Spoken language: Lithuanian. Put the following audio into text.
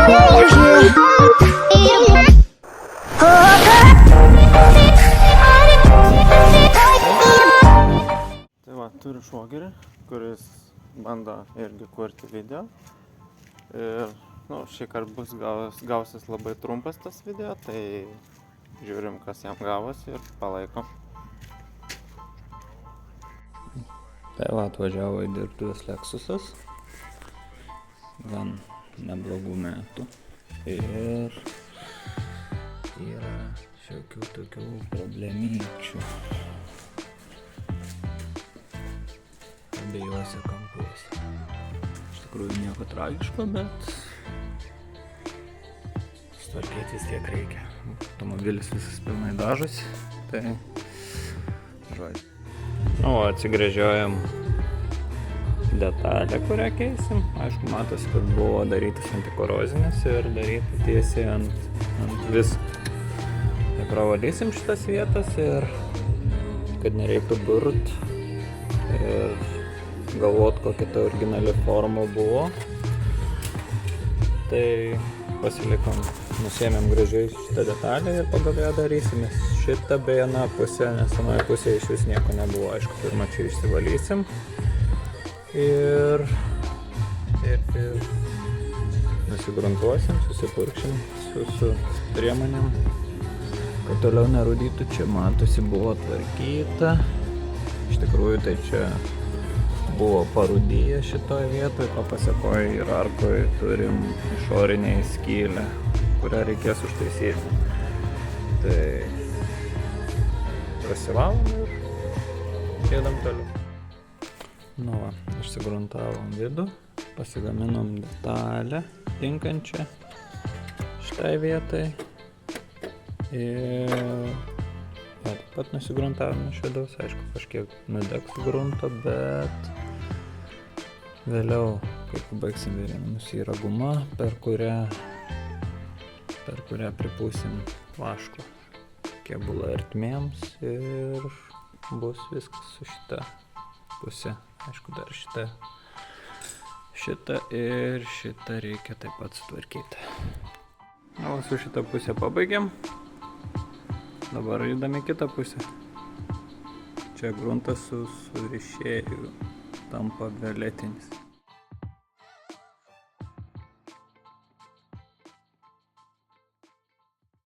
Tai va, turiu švogerį, kuris bando irgi kurti video. Ir, šį kartą bus gausis labai trumpas tas video, tai žiūrim, kas jam gavosi ir palaikom. Tai va, atvažiavo į dirbtuvės Lexusas. Gan neblogų metų. Ir yra šiokių tokių problemyčių. Abiejose kampuose. Iš tikrųjų nieko tragiško, bet sutvarkyti vis tiek reikia. Automobilis visas pilnai dažosi, tai žodžiu. O atsigręžiojam detalę, kurią keisim. Aišku, matosi, kad buvo darytas antikorozinis ir daryti tiesiai ant visko. Tai pravalysim šitas vietas ir kad nereiktų burt ir galvot, kokia ta originali forma buvo. Tai pasilikom, nusėmėm gražiai šitą detalę ir pagal ją darysim. Nes šitą bei aną pusę, nes anoje pusėje iš vis nieko nebuvo. Aišku, pirmą čia išsivalysim. Ir nusigruntuosim, susipurkšim su priemonėm, kad toliau nerūdytų. Čia matosi buvo tvarkyta. Iš tikrųjų tai čia buvo parūdyję šitoje vietoje, ko pasekoje ir arkoje turim išorinę skylę, kurią reikės užtaisyti. Tai prasivalom ir jėdam toliau. Nu va, išsigruntavom vidų, pasigaminom detalę tinkančią šitai vietai ir taip pat nusigruntavome iš vidaus, aišku, kažkiek nudegs grunto, bet vėliau, kai pabaigsim virinimus, yra guma, per kurią pripūsim vaško kėbulą ertmėms ir bus viskas su šita pusė. Aišku, dar šitą ir šitą reikia taip pat sutvarkyti. O su šitą pusę pabaigiam. Dabar judame kitą pusę. Čia gruntas su rišėju tampa violetinis.